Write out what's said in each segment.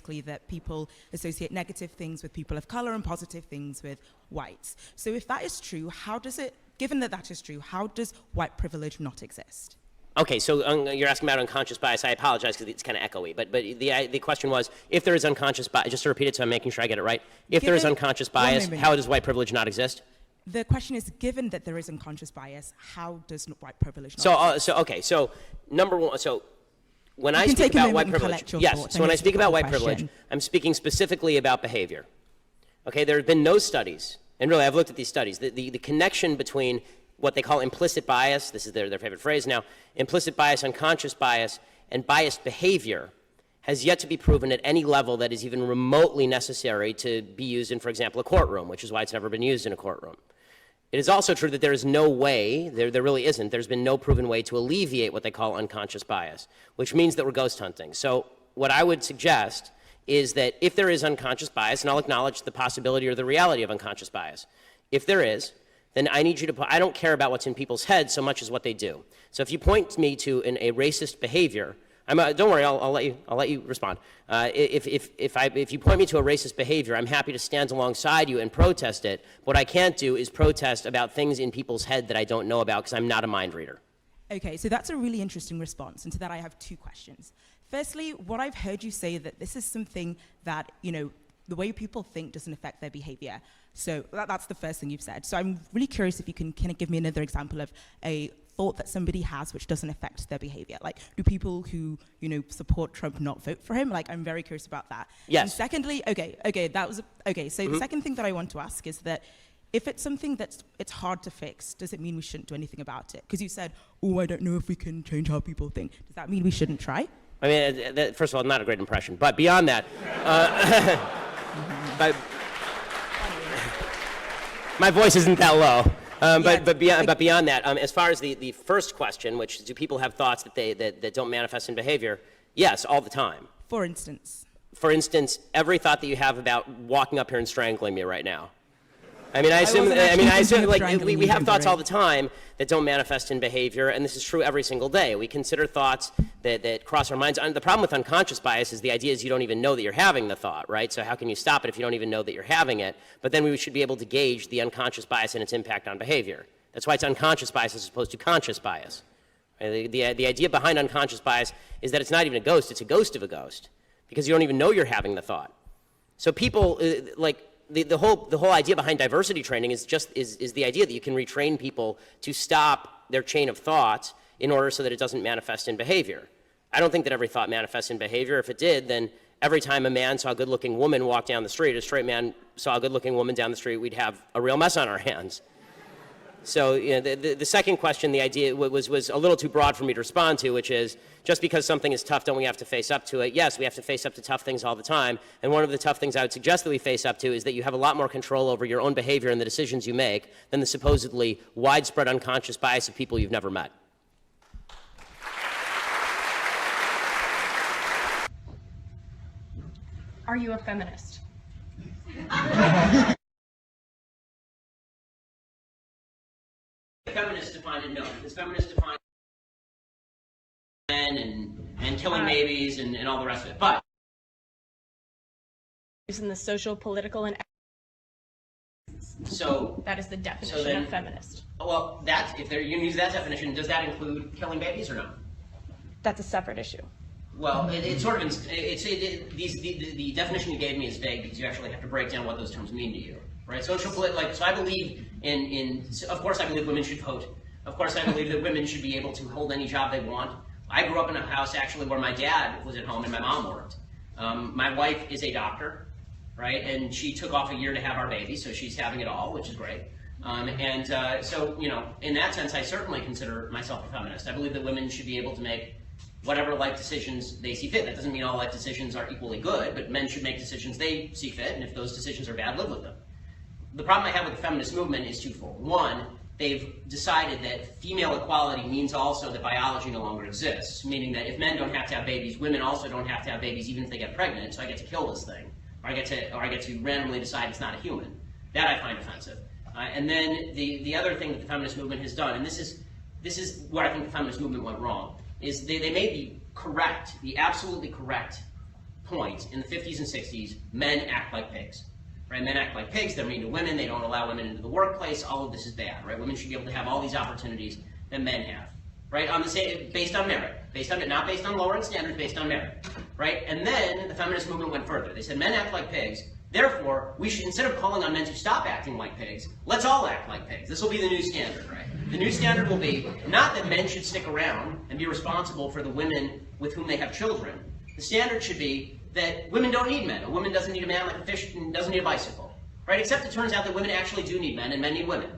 basically that people associate negative things with people of color and positive things with whites. So if that is true, given that that is true, how does white privilege not exist? Okay, so you're asking about unconscious bias. I apologize because it's kind of echoey, but the question was, if there is unconscious bias, just to repeat it so I'm making sure I get it right, if there is unconscious bias, how does white privilege not exist? The question is, given that there is unconscious bias, how does white privilege not exist? So number one, so when I speak about white privilege, yes, so when I speak about white privilege, I'm speaking specifically about behavior. Okay, there have been no studies, and really I've looked at these studies, the connection between what they call implicit bias, this is their favorite phrase now, implicit bias, unconscious bias, and biased behavior has yet to be proven at any level that is even remotely necessary to be used in, for example, a courtroom, which is why it's never been used in a courtroom. It is also true that there is no way, there really isn't, there's been no proven way to alleviate what they call unconscious bias, which means that we're ghost hunting. So what I would suggest is that if there is unconscious bias, and I'll acknowledge the possibility or the reality of unconscious bias, if there is, then I need you to, I don't care about what's in people's heads so much as what they do. So if you point me to a racist behavior, don't worry, I'll let you respond. If you point me to a racist behavior, I'm happy to stand alongside you and protest it. What I can't do is protest about things in people's head that I don't know about because I'm not a mind reader. Okay, so that's a really interesting response, and to that I have two questions. Firstly, what I've heard you say that this is something that, the way people think doesn't affect their behavior. So that's the first thing you've said. So I'm really curious if you can kind of give me another example of a thought that somebody has which doesn't affect their behavior. Like, do people who, support Trump not vote for him? Like, I'm very curious about that. Yes. And secondly, so the second thing that I want to ask is that if it's something it's hard to fix, does it mean we shouldn't do anything about it? Because you said, I don't know if we can change how people think. Does that mean we shouldn't try? I mean, first of all, not a great impression. But beyond that, my voice isn't that low. But beyond that, as far as the first question, which is, do people have thoughts that don't manifest in behavior? Yes, all the time. For instance? For instance, every thought that you have about walking up here and strangling me right now. I assume like we have thoughts all the time that don't manifest in behavior, and this is true every single day. We consider thoughts that cross our minds. And the problem with unconscious bias is the idea is you don't even know that you're having the thought, right? So how can you stop it if you don't even know that you're having it? But then we should be able to gauge the unconscious bias and its impact on behavior. That's why it's unconscious bias as opposed to conscious bias. The idea behind unconscious bias is that it's not even a ghost, it's a ghost of a ghost, because you don't even know you're having the thought. So people, the whole idea behind diversity training is the idea that you can retrain people to stop their chain of thought in order so that it doesn't manifest in behavior. I don't think that every thought manifests in behavior. If it did, then every time a man saw a good-looking woman walk down the street, a straight man saw a good-looking woman down the street, we'd have a real mess on our hands. So the second question, the idea was a little too broad for me to respond to, which is, just because something is tough, don't we have to face up to it? Yes, we have to face up to tough things all the time. And one of the tough things I would suggest that we face up to is that you have a lot more control over your own behavior and the decisions you make than the supposedly widespread unconscious bias of people you've never met. Are you a feminist? Feminists define it, no. Because feminists define men and killing babies and all the rest of it. But in the social, political, and so that is the definition of feminist. Well, if you use that definition, does that include killing babies or no? That's a separate issue. Well, the definition you gave me is vague because you actually have to break down what those terms mean to you. Right, so I believe of course I believe women should vote. Of course I believe that women should be able to hold any job they want. I grew up in a house actually where my dad was at home and my mom worked. My wife is a doctor, right, and she took off a year to have our baby, so she's having it all, which is great. So, in that sense, I certainly consider myself a feminist. I believe that women should be able to make whatever life decisions they see fit. That doesn't mean all life decisions are equally good, but men should make decisions they see fit, and if those decisions are bad, live with them. The problem I have with the feminist movement is twofold. One, they've decided that female equality means also that biology no longer exists, meaning that if men don't have to have babies, women also don't have to have babies even if they get pregnant, so I get to kill this thing, or I get to randomly decide it's not a human. That I find offensive. And then the other thing that the feminist movement has done, and this is where I think the feminist movement went wrong, is they may be correct, be absolutely correct point, in the 50s and 60s, men act like pigs. Right? Men act like pigs, they're mean to women, they don't allow women into the workplace, all of this is bad, right? Women should be able to have all these opportunities that men have, right? Based on merit, not based on lowering standards, based on merit, right? And then the feminist movement went further. They said men act like pigs, therefore, we should, instead of calling on men to stop acting like pigs, let's all act like pigs. This will be the new standard, right? The new standard will be not that men should stick around and be responsible for the women with whom they have children. The standard should be that women don't need men. A woman doesn't need a man like a fish and doesn't need a bicycle, right? Except it turns out that women actually do need men and men need women.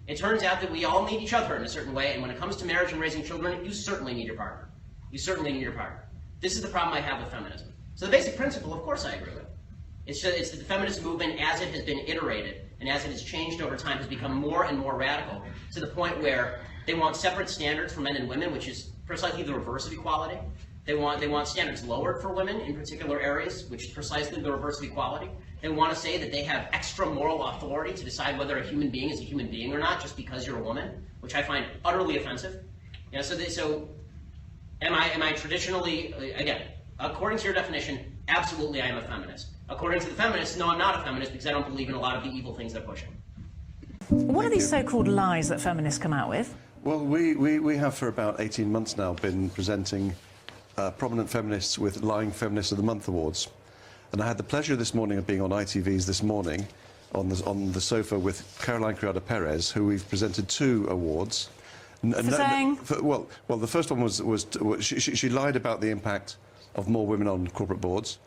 It turns out that we all need each other in a certain way, and when it comes to marriage and raising children, you certainly need your partner. You certainly need your partner. This is the problem I have with feminism. So the basic principle, of course I agree with. It's that the feminist movement, as it has been iterated and as it has changed over time, has become more and more radical to the point where they want separate standards for men and women, which is precisely the reverse of equality. They want standards lowered for women in particular areas, which is precisely the reverse of equality. They want to say that they have extra moral authority to decide whether a human being is a human being or not just because you're a woman, which I find utterly offensive. You know, so am I traditionally, again, according to your definition, absolutely I am a feminist. According to the feminists, no, I'm not a feminist because I don't believe in a lot of the evil things they're pushing. What are these so-called lies that feminists come out with? Well, we have for about 18 months now been presenting prominent feminists with Lying Feminist of the Month awards. And I had the pleasure this morning of being on ITV's This Morning on the sofa with Caroline Criado Perez, who we've presented 2 awards. Well, the first one was she lied about the impact of more women on corporate boards.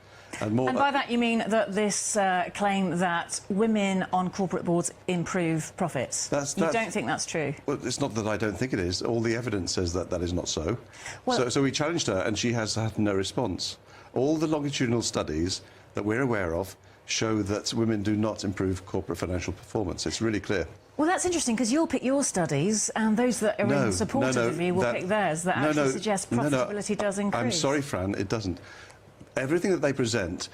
And by that you mean that this claim that women on corporate boards improve profits? You don't think that's true? Well, it's not that I don't think it is. All the evidence says that that is not so. Well, so we challenged her, and she has had no response. All the longitudinal studies that we're aware of show that women do not improve corporate financial performance. It's really clear. Well, that's interesting, because you'll pick your studies, and those that are in support of you will pick theirs that actually suggest profitability does increase. I'm sorry, Fran, it doesn't. Everything that they present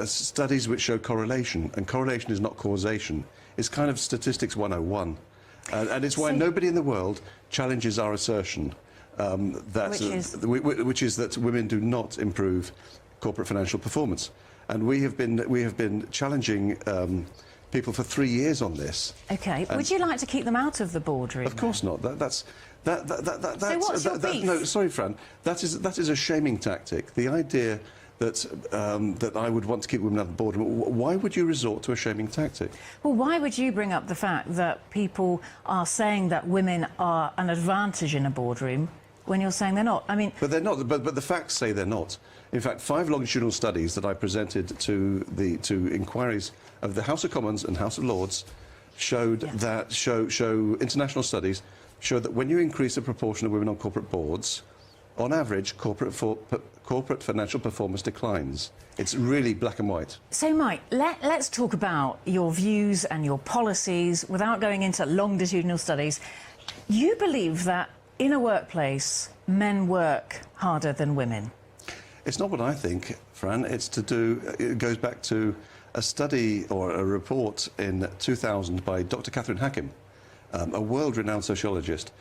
studies which show correlation, and correlation is not causation. It's kind of statistics 101. And it's why nobody in the world challenges our assertion which is that women do not improve corporate financial performance. And we have been challenging people for 3 years on this. OK. Would you like to keep them out of the boardroom? Of course not. So what's your beef? No, sorry, Fran. That is a shaming tactic. The idea that I would want to keep women out of the boardroom. Why would you resort to a shaming tactic? Well, why would you bring up the fact that people are saying that women are an advantage in a boardroom when you're saying they're not? I mean... But they're not. But the facts say they're not. In fact, 5 longitudinal studies that I presented to inquiries of the House of Commons and House of Lords showed that show international studies show that when you increase the proportion of women on corporate boards, on average, corporate financial performance declines. It's really black and white. So, Mike, let's talk about your views and your policies without going into longitudinal studies. You believe that in a workplace, men work harder than women? It's not what I think, Fran. It goes back to a study or a report in 2000 by Dr. Catherine Hackim, a world-renowned sociologist.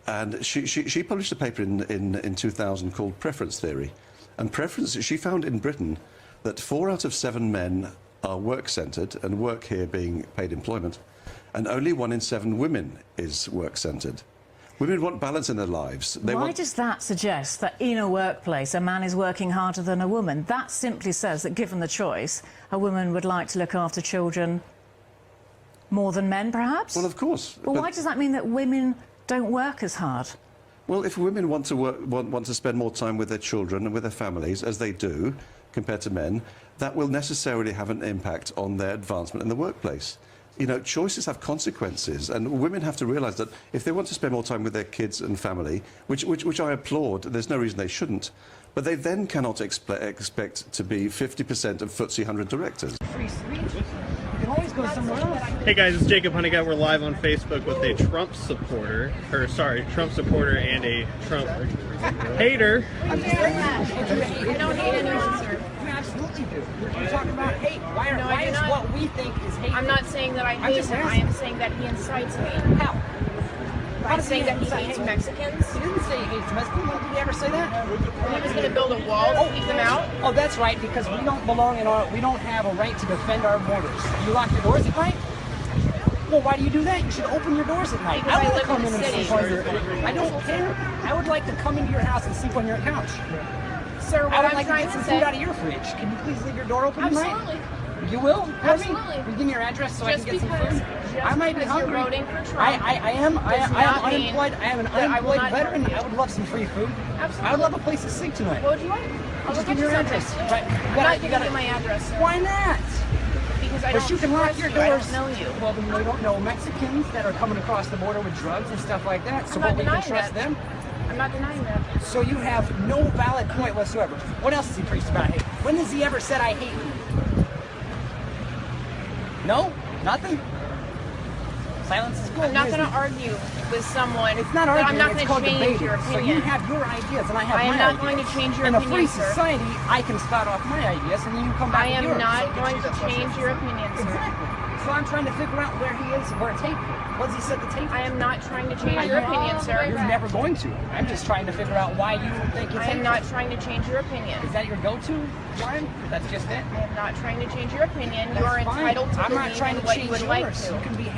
And she published a paper in 2000 called Preference Theory. And she found in Britain that 4 out of 7 men are work-centred, and work here being paid employment, and only 1 in 7 women is work-centred. Women want balance in their lives. Why does that suggest that in a workplace a man is working harder than a woman? That simply says that, given the choice, a woman would like to look after children more than men, perhaps? Well, of course. Well, why does that mean that women don't work as hard? Well, if women want to spend more time with their children and with their families, as they do, compared to men, that will necessarily have an impact on their advancement in the workplace. You know, choices have consequences, and women have to realise that if they want to spend more time with their kids and family, which I applaud, there's no reason they shouldn't, but they then cannot expect to be 50% of FTSE 100 directors. Free speech. You can always go somewhere else. Hey guys, it's Jacob Honeycutt. We're live on Facebook with a Trump supporter and a Trump hater. I'm just saying that. I don't hate anyone, sir. You absolutely do. You're talking about hate. Why is what we think is hate? I'm not saying that I hate him. I am saying that he incites me. How? By saying that he hates Mexicans? He didn't say he hates Mexicans. When did he ever say that? He was going to build a wall to keep them out? Oh, that's right, because we don't belong in our, we don't have a right to defend our borders. You lock your doors at night? Well, why do you do that? You should open your doors at night. Because I want live to come in in the and city. sleep on your, I don't care. I would like to come into your house and sleep on your couch. Sir, I what would I'm like to trying get to some say... food out of your fridge. Can you please leave your door open Absolutely. tonight? You will? Absolutely. Will you give me your address so Just I can get some because- food? just I might be because you're hungry. voting for Trump I am does not mean unemployed. I am an that I will unemployed not veteran. hurt you. I would love some free food. Absolutely. I would love a place to sleep tonight. What would you like? I'll Just go give get me you your something. address. Right. I'm not giving you my address, sir. Why not? Because I But don't you can lock trust your you. I doors. don't know you. Well, then we don't know Mexicans that are coming across the border with drugs and stuff like that. So I'm not we can denying trust that. them. I'm not denying that. So you have no valid point whatsoever. What else has he preached about hate? When has he ever said I hate you? No? Nothing? Silence is good. I'm not going to argue with someone. It's not but arguing, I'm not it's going called to change debating. your So opinion. you have your ideas and I have I my am not ideas. going to change your In a opinion, free sir. society, I can spout off my ideas and then you come back I with am yours. not going to change your opinion, sir. Exactly. So I'm trying to figure out where he is, where it's hateful. What does he set the tape? I am not trying to change your opinion, sir. You're never going to. I'm just trying to figure out why you think it's I am hateful. not trying to change your opinion. Is that your go-to, Brian? That's just it? I am not trying to change your opinion. You That's are fine. entitled to I'm not believe trying in to what change you would like yours. to. You can be hateful.